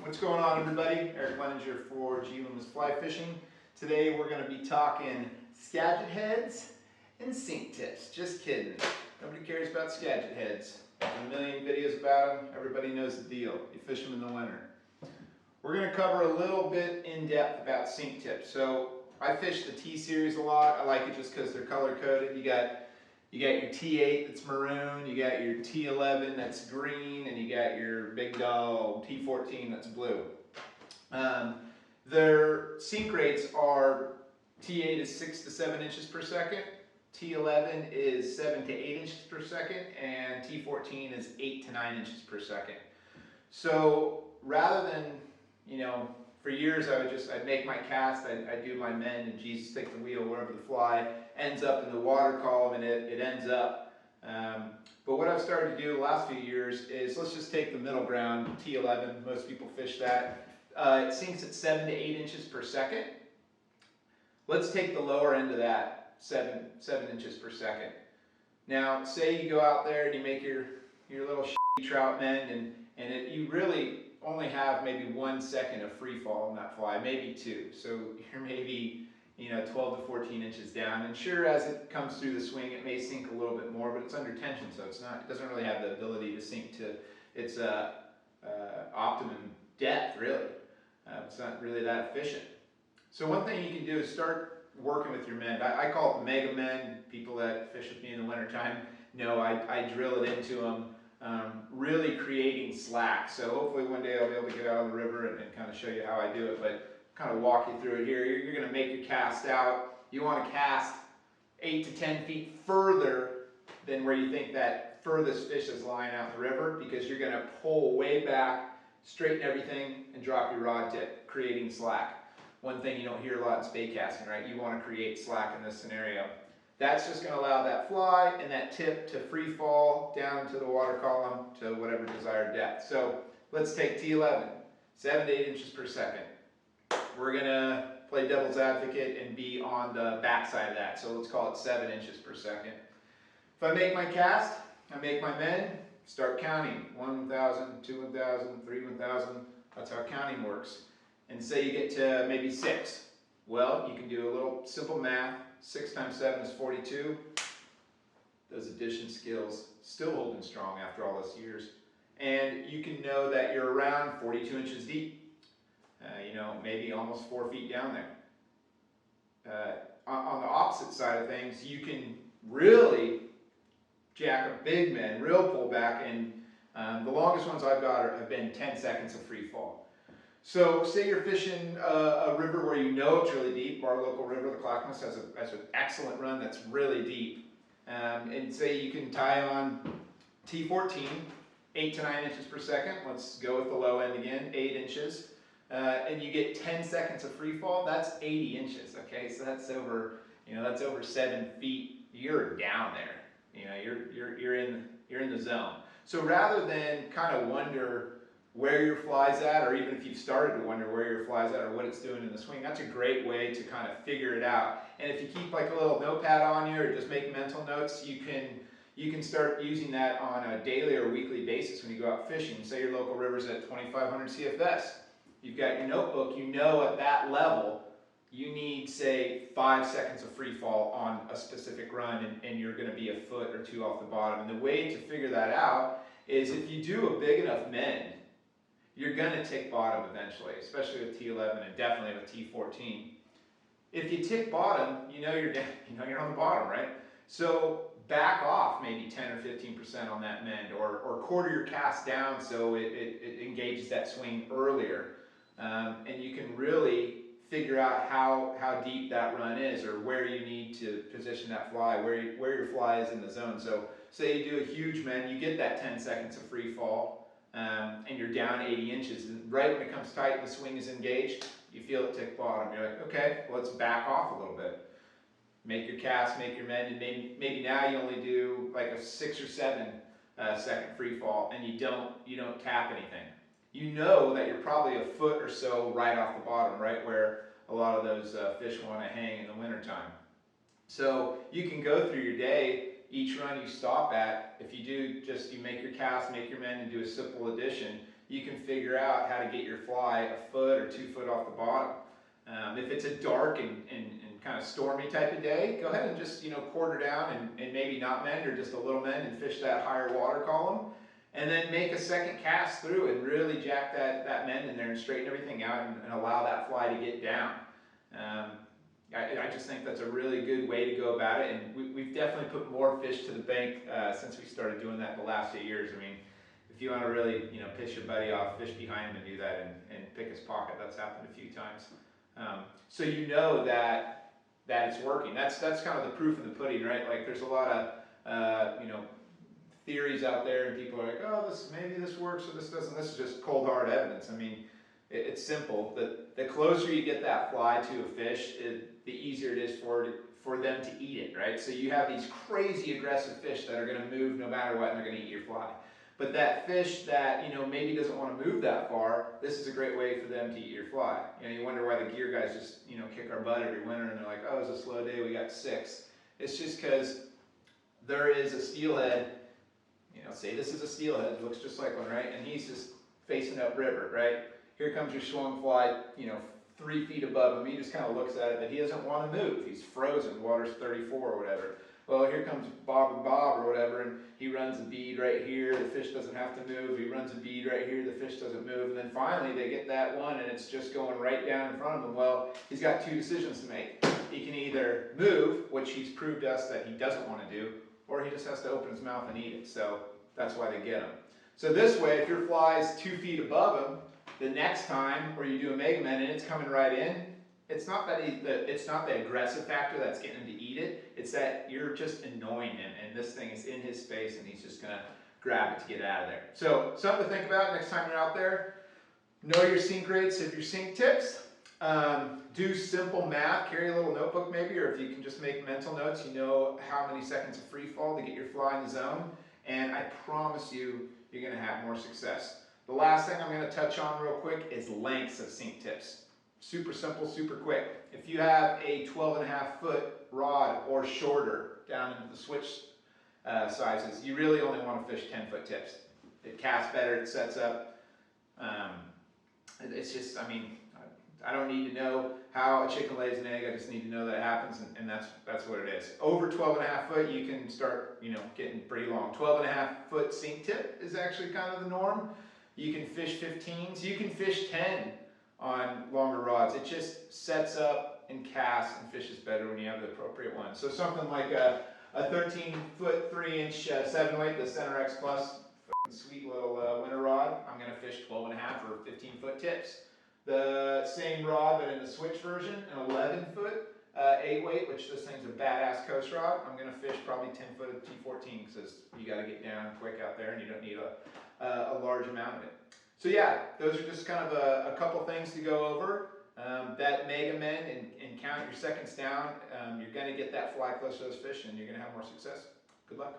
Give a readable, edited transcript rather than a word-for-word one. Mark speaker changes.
Speaker 1: What's going on, everybody? Eric Leninger for G. Loomis Fly Fishing. Today we're going to be talking Skagit heads and sink tips. Just kidding. Nobody cares about Skagit heads. There's a million videos about them. Everybody knows the deal. You fish them in the winter. We're going to cover a little bit in depth about sink tips. So I fish the T series a lot. I like it just because they're color coded. You got your T8 that's maroon, you got your T11 that's green, and you got your big dog T14 that's blue. Their sink rates are T8 is 6 to 7 inches per second, T11 is 7 to 8 inches per second, and T14 is 8 to 9 inches per second. So rather than, for years I'd make my cast, I'd do my mend, and Jesus take the wheel wherever the fly ends up in the water column, and it ends up. But what I've started to do the last few years is let's just take the middle ground, T11, most people fish that. It sinks at 7 to 8 inches per second. Let's take the lower end of that, 7 inches per second. Now, say you go out there and you make your little trout mend, and you really only have maybe 1 second of free fall on that fly, maybe 2. So you're maybe 12 to 14 inches down. And sure, as it comes through the swing, it may sink a little bit more, but it's under tension, so it doesn't really have the ability to sink to its optimum depth, really. It's not really that efficient. So one thing you can do is start working with your mend. I call it the mega mend. People that fish with me in the wintertime know I drill it into them. Really creating slack. So hopefully one day I'll be able to get out of the river and kind of show you how I do it, but kind of walk you through it here. You're going to make your cast out. You want to cast 8 to 10 feet further than where you think that furthest fish is lying out in the river, because you're going to pull way back, straighten everything, and drop your rod tip, creating slack. One thing you don't hear a lot in spay casting, right? You want to create slack in this scenario. That's just going to allow that fly and that tip to free fall down to the water column to whatever desired depth. So let's take T11, 7 to 8 inches per second. We're going to play devil's advocate and be on the back side of that. So let's call it 7 inches per second. If I make my cast, I make my mend, start counting. 1,000, 2 1,000, 3 1,000. That's how counting works. And say you get to maybe 6. Well, you can do a little simple math. 6 times 7 is 42. Those addition skills still holding strong after all those years. And you can know that you're around 42 inches deep. Maybe almost 4 feet down there. On the opposite side of things, you can really jack a big mend, real pull back, and the longest ones I've got have been 10 seconds of free fall. So say you're fishing a river where you know it's really deep. Our local river, the Clackamas, has an excellent run that's really deep. And say you can tie on T14, 8 to 9 inches per second. Let's go with the low end again, 8 inches. And you get 10 seconds of free fall. That's 80 inches. Okay, so that's over 7 feet. You're down there. You're in the zone. So rather than kind of wonder where your fly's at, or even if you've started to wonder where your fly's at or what it's doing in the swing, that's a great way to kind of figure it out. And if you keep like a little notepad on you or just make mental notes, you can start using that on a daily or weekly basis when you go out fishing. Say your local river's at 2,500 CFS. You've got your notebook, at that level you need, say, 5 seconds of free fall on a specific run, and you're going to be a foot or 2 off the bottom. And the way to figure that out is if you do a big enough mend, you're going to tick bottom eventually, especially with T11 and definitely with T14. If you tick bottom, you're down, you're on the bottom, right? So back off maybe 10 or 15% on that mend, or quarter your cast down so it engages that swing earlier. And you can really figure out how deep that run is, or where you need to position that fly, where your fly is in the zone. So say you do a huge mend, you get that 10 seconds of free fall, and you're down 80 inches. And right when it comes tight and the swing is engaged, you feel it tick bottom. You're like, okay, well, let's back off a little bit. Make your cast, make your mend, and maybe now you only do like a 6 or 7 second free fall, and you don't tap anything. You know that you're probably a foot or so right off the bottom, right where a lot of those fish want to hang in the wintertime. So you can go through your day, each run you stop at, if you do you make your cast, make your mend, and do a simple addition, you can figure out how to get your fly a foot or 2 foot off the bottom. If it's a dark and kind of stormy type of day, go ahead and just, quarter down and maybe not mend or just a little mend and fish that higher water column. And then make a second cast through and really jack that mend in there and straighten everything out and allow that fly to get down. I just think that's a really good way to go about it, and we've definitely put more fish to the bank since we started doing that the last 8 years. I mean, if you want to really, piss your buddy off, fish behind him and do that and pick his pocket. That's happened a few times. So you know that it's working. That's kind of the proof in the pudding, right? Like there's a lot of theories out there, and people are like, oh, maybe this works or this doesn't. This is just cold hard evidence. I mean, it's simple. The closer you get that fly to a fish, the easier it is for them to eat it, right? So you have these crazy aggressive fish that are going to move no matter what, and they're going to eat your fly. But that fish that maybe doesn't want to move that far, this is a great way for them to eat your fly. You wonder why the gear guys just kick our butt every winter, and they're like, oh, it was a slow day, we got 6. It's just because there is a steelhead. Say this is a steelhead, it looks just like one, right? And he's just facing upriver, right? Here comes your swung fly, 3 feet above him. He just kind of looks at it, but he doesn't want to move. He's frozen, water's 34 or whatever. Well, here comes Bob and Bob or whatever, and he runs a bead right here. The fish doesn't have to move. He runs a bead right here. The fish doesn't move. And then finally, they get that one, and it's just going right down in front of him. Well, he's got 2 decisions to make. He can either move, which he's proved to us that he doesn't want to do, or he just has to open his mouth and eat it. So that's why they get him. So this way, if your fly's 2 feet above him, the next time where you do a mega mend and it's coming right in, it's not the aggressive factor that's getting him to eat it. It's that you're just annoying him, and this thing is in his face, and he's just gonna grab it to get out of there. So something to think about next time you're out there. Know your sink rates if your sink tips. Do simple math. Carry a little notebook maybe, or if you can just make mental notes, you know how many seconds of free fall to get your fly in the zone. And I promise you, you're gonna have more success. The last thing I'm going to touch on real quick is lengths of sink tips. Super simple, super quick. If you have a 12.5 foot rod or shorter down into the switch sizes, you really only want to fish 10 foot tips. It casts better, it sets up. It's just, I mean, I don't need to know how a chicken lays an egg. I just need to know that it happens, and that's what it is. Over 12.5 foot, you can start, getting pretty long. 12.5 foot sink tip is actually kind of the norm. You can fish 15s, you can fish 10 on longer rods. It just sets up and casts and fishes better when you have the appropriate one. So something like a 13 foot 3-inch 7-weight, the Center X Plus, sweet little winter rod, I'm going to fish 12.5 or 15 foot tips. The same rod but in the switch version, an 11 foot 8-weight, which this thing's a badass coast rod, I'm going to fish probably 10 foot of T14 because you got to get down quick out there and you don't need a large amount of it. So yeah, those are just kind of a couple things to go over. That mega mend and count your seconds down. You're going to get that fly close to those fish, and you're going to have more success. Good luck.